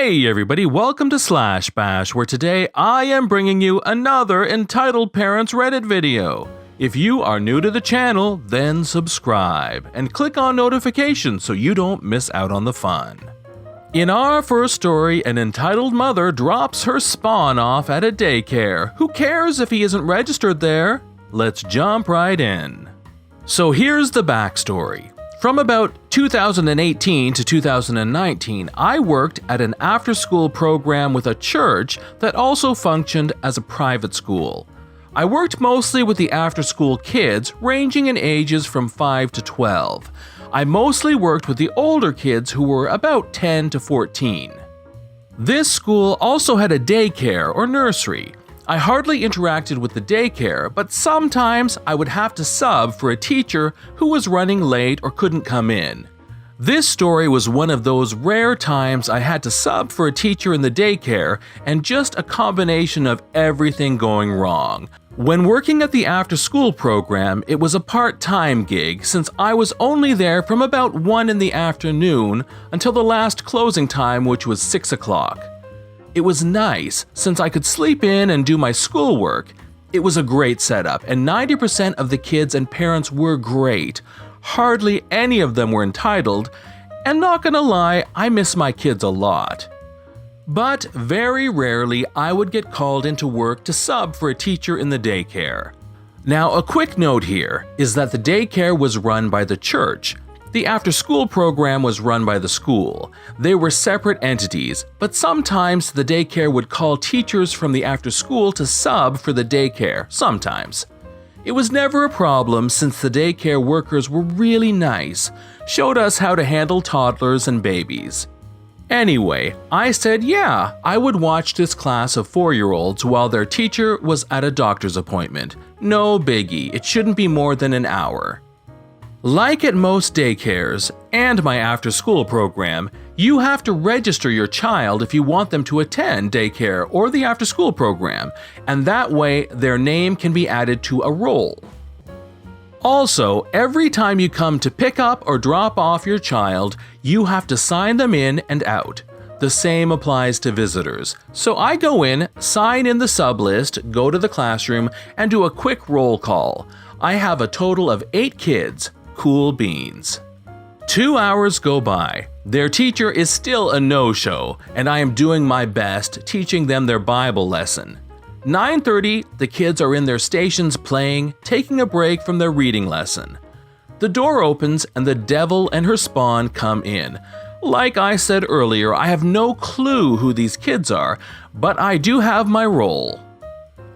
Hey everybody, welcome to Slash Bash, where today I am bringing you another Entitled Parents Reddit video. If you are new to the channel, then subscribe and click on notifications so you don't miss out on the fun. In our first story, an entitled mother drops her spawn off at a daycare. Who cares if he isn't registered there? Let's jump right in. So here's the backstory. From about 2018 to 2019, I worked at an after-school program with a church that also functioned as a private school. I worked mostly with the after-school kids, ranging in ages from 5 to 12. I mostly worked with the older kids who were about 10 to 14. This school also had a daycare or nursery. I hardly interacted with the daycare, but sometimes I would have to sub for a teacher who was running late or couldn't come in. This story was one of those rare times I had to sub for a teacher in the daycare and just a combination of everything going wrong. When working at the after-school program, it was a part-time gig since I was only there from about 1 in the afternoon until the last closing time, which was 6 o'clock. It was nice since I could sleep in and do my schoolwork. It was a great setup, and 90% of the kids and parents were great. Hardly any of them were entitled, and not gonna lie, I miss my kids a lot. But very rarely I would get called into work to sub for a teacher in the daycare. Now, a quick note here is that the daycare was run by the church. The after-school program was run by the school. They were separate entities, but sometimes the daycare would call teachers from the after-school to sub for the daycare, sometimes. It was never a problem since the daycare workers were really nice, showed us how to handle toddlers and babies. Anyway, I said yeah, I would watch this class of 4-year-olds while their teacher was at a doctor's appointment. No biggie, it shouldn't be more than an hour. Like at most daycares and my after-school program, you have to register your child if you want them to attend daycare or the after-school program, and that way their name can be added to a roll. Also, every time you come to pick up or drop off your child, you have to sign them in and out. The same applies to visitors. So I go in, sign in the sub list, go to the classroom, and do a quick roll call. I have a total of 8 kids. Cool beans. 2 hours go by. Their teacher is still a no-show, and I am doing my best teaching them their Bible lesson. 9:30, the kids are in their stations playing, taking a break from their reading lesson. The door opens and the devil and her spawn come in. Like I said earlier, I have no clue who these kids are, but I do have my role.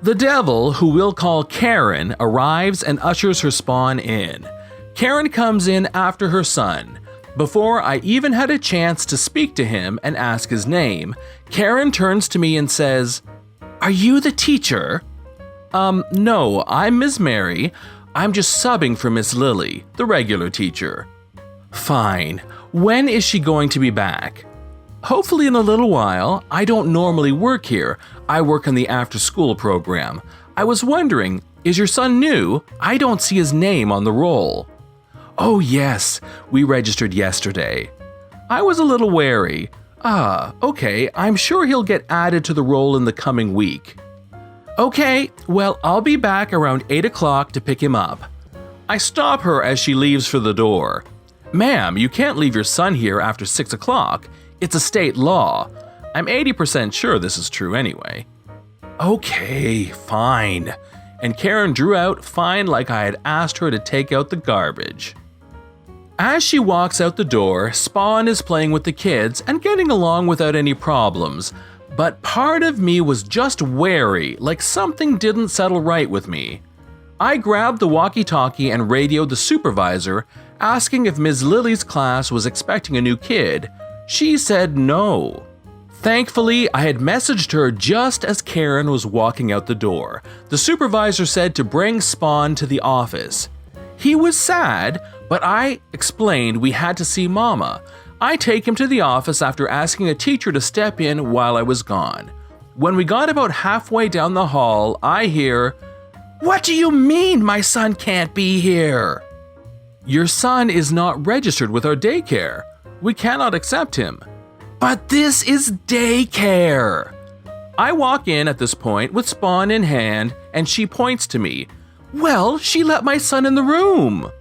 The devil, who we'll call Karen, arrives and ushers her spawn in. Karen comes in after her son. Before I even had a chance to speak to him and ask his name, Karen turns to me and says, "Are you the teacher?" No, I'm Ms. Mary. I'm just subbing for Miss Lily, the regular teacher." "Fine. When is she going to be back?" "Hopefully in a little while. I don't normally work here. I work in the after-school program. I was wondering, is your son new? I don't see his name on the roll." "Oh yes, we registered yesterday." I was a little wary. Okay, I'm sure he'll get added to the roll in the coming week." "Okay, well, I'll be back around 8 o'clock to pick him up." I stop her as she leaves for the door. "Ma'am, you can't leave your son here after 6 o'clock. It's a state law." I'm 80% sure this is true anyway. "Okay, fine." And Karen drew out fine like I had asked her to take out the garbage. As she walks out the door, Spawn is playing with the kids and getting along without any problems, but part of me was just wary, like something didn't settle right with me. I grabbed the walkie-talkie and radioed the supervisor, asking if Ms. Lily's class was expecting a new kid. She said no. Thankfully, I had messaged her just as Karen was walking out the door. The supervisor said to bring Spawn to the office. He was sad, but I explained we had to see Mama. I take him to the office after asking a teacher to step in while I was gone. When we got about halfway down the hall, I hear, "What do you mean my son can't be here?" "Your son is not registered with our daycare. We cannot accept him." But this is daycare! I walk in at this point with Spawn in hand, and she points to me. Well, she let my son in the room!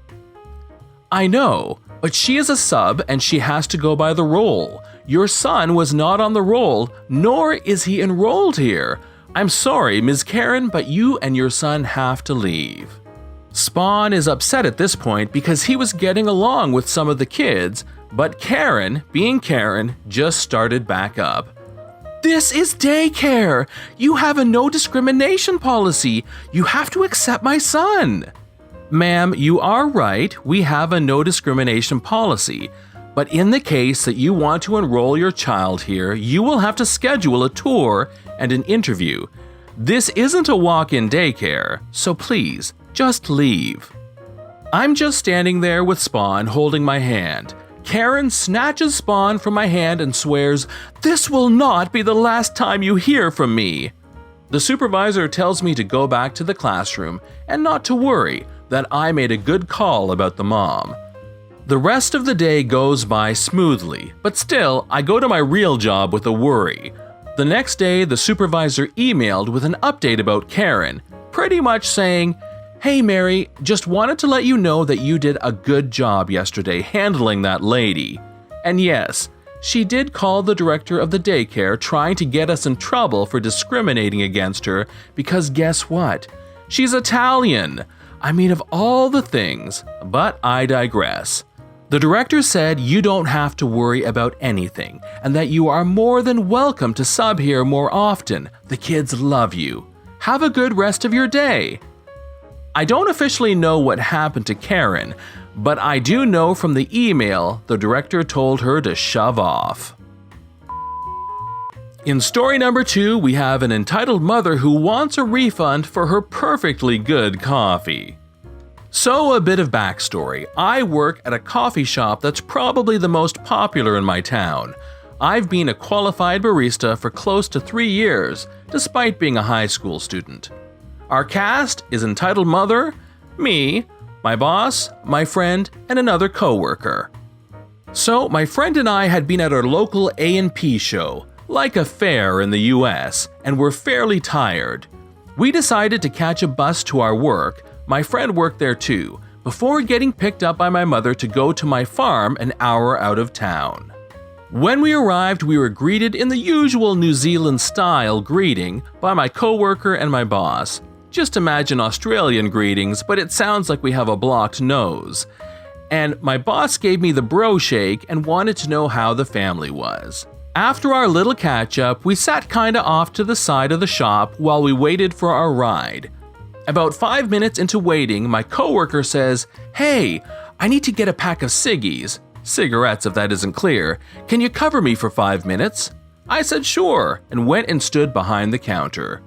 I know, but she is a sub and she has to go by the roll. Your son was not on the roll, nor is he enrolled here. I'm sorry, Ms. Karen, but you and your son have to leave. Spawn is upset at this point because he was getting along with some of the kids, but Karen, being Karen, just started back up. This is daycare! You have a no discrimination policy. You have to accept my son. Ma'am, you are right, we have a no discrimination policy. But in the case that you want to enroll your child here, you will have to schedule a tour and an interview. This isn't a walk-in daycare, so please, just leave. I'm just standing there with Spawn holding my hand. Karen snatches Spawn from my hand and swears, "This will not be the last time you hear from me." The supervisor tells me to go back to the classroom and not to worry, that I made a good call about the mom. The rest of the day goes by smoothly, but still, I go to my real job with a worry. The next day, the supervisor emailed with an update about Karen, pretty much saying, "Hey Mary, just wanted to let you know that you did a good job yesterday handling that lady." And yes, she did call the director of the daycare trying to get us in trouble for discriminating against her because guess what? She's Italian! I mean, of all the things, but I digress. The director said you don't have to worry about anything and that you are more than welcome to sub here more often. The kids love you. Have a good rest of your day. I don't officially know what happened to Karen, but I do know from the email the director told her to shove off. In story number 2, we have an entitled mother who wants a refund for her perfectly good coffee. So, a bit of backstory. I work at a coffee shop that's probably the most popular in my town. I've been a qualified barista for close to 3 years, despite being a high school student. Our cast is entitled mother, me, my boss, my friend, and another coworker. So, my friend and I had been at our local A&P show, like a fair in the US, and were fairly tired. We decided to catch a bus to our work. My friend worked there too, before getting picked up by my mother to go to my farm an hour out of town. When we arrived, we were greeted in the usual New Zealand-style greeting by my coworker and my boss. Just imagine Australian greetings, but it sounds like we have a blocked nose. And my boss gave me the bro shake and wanted to know how the family was. After our little catch-up, we sat kinda off to the side of the shop while we waited for our ride. About 5 minutes into waiting, my coworker says, "Hey, I need to get a pack of ciggies. Cigarettes if that isn't clear. Can you cover me for 5 minutes?" I said sure, and went and stood behind the counter.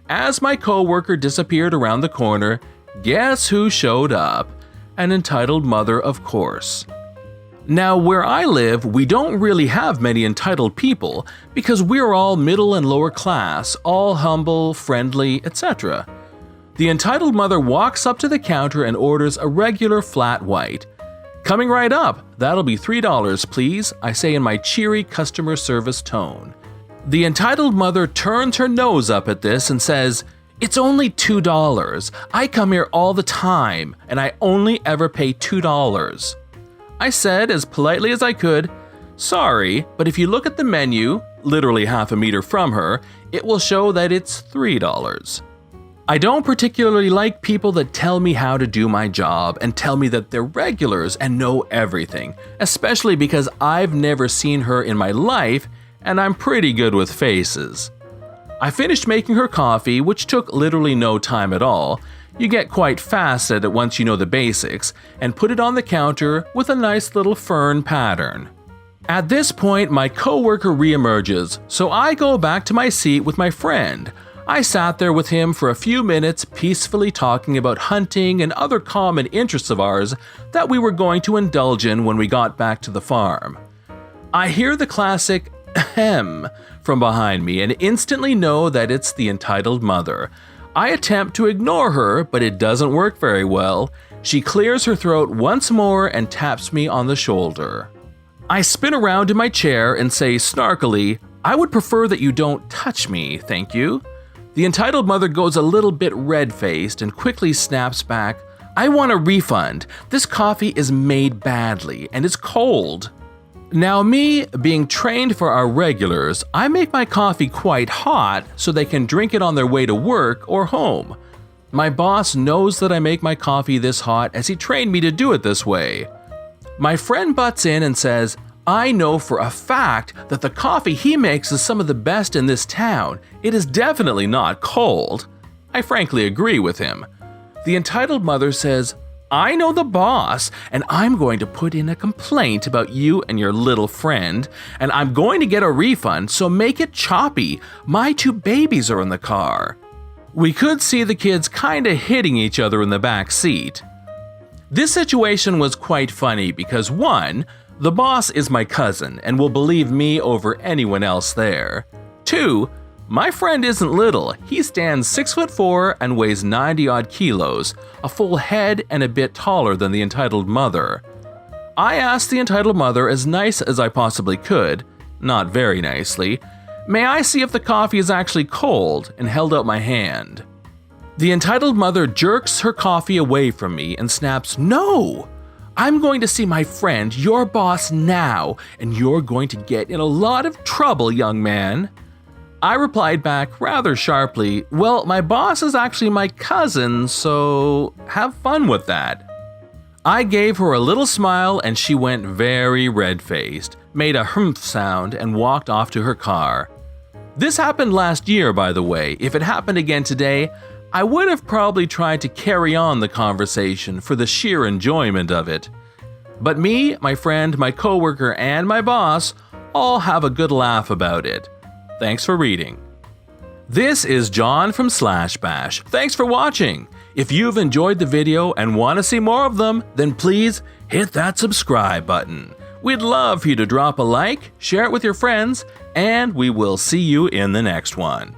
As my coworker disappeared around the corner, guess who showed up? An entitled mother, of course. Now, where I live, we don't really have many entitled people because we're all middle and lower class, all humble, friendly, etc. The entitled mother walks up to the counter and orders a regular flat white. "Coming right up, that'll be $3, please," I say in my cheery customer service tone. The entitled mother turns her nose up at this and says, "It's only $2. I come here all the time, and I only ever pay $2. I said, as politely as I could, "Sorry, but if you look at the menu," literally half a meter from her, "it will show that it's $3. I don't particularly like people that tell me how to do my job and tell me that they're regulars and know everything, especially because I've never seen her in my life and I'm pretty good with faces. I finished making her coffee, which took literally no time at all. You get quite fast at it once you know the basics, and put it on the counter with a nice little fern pattern. At this point, my coworker reemerges, so I go back to my seat with my friend. I sat there with him for a few minutes, peacefully talking about hunting and other common interests of ours that we were going to indulge in when we got back to the farm. I hear the classic ahem from behind me and instantly know that it's the entitled mother. I attempt to ignore her, but it doesn't work very well. She clears her throat once more and taps me on the shoulder. I spin around in my chair and say snarkily, "I would prefer that you don't touch me, thank you." The entitled mother goes a little bit red-faced and quickly snaps back, "I want a refund. This coffee is made badly and it's cold." Now me, being trained for our regulars, I make my coffee quite hot so they can drink it on their way to work or home. My boss knows that I make my coffee this hot as he trained me to do it this way. My friend butts in and says, "I know for a fact that the coffee he makes is some of the best in this town. It is definitely not cold." I frankly agree with him. The entitled mother says, "I know the boss, and I'm going to put in a complaint about you and your little friend, and I'm going to get a refund, so make it choppy. My 2 babies are in the car." We could see the kids kinda hitting each other in the back seat. This situation was quite funny because 1, the boss is my cousin and will believe me over anyone else there. 2, my friend isn't little, he stands 6'4" and weighs 90-odd kilos, a full head and a bit taller than the entitled mother. I asked the entitled mother as nice as I possibly could, not very nicely, "May I see if the coffee is actually cold?" and held out my hand. The entitled mother jerks her coffee away from me and snaps, "No! I'm going to see my friend, your boss, now, and you're going to get in a lot of trouble, young man." I replied back rather sharply, "Well, my boss is actually my cousin, so have fun with that." I gave her a little smile and she went very red-faced, made a humph sound, and walked off to her car. This happened last year, by the way. If it happened again today, I would have probably tried to carry on the conversation for the sheer enjoyment of it. But me, my friend, my coworker, and my boss all have a good laugh about it. Thanks for reading. This is John from /bash. Thanks for watching. If you've enjoyed the video and want to see more of them, then please hit that subscribe button. We'd love for you to drop a like, share it with your friends, and we will see you in the next one.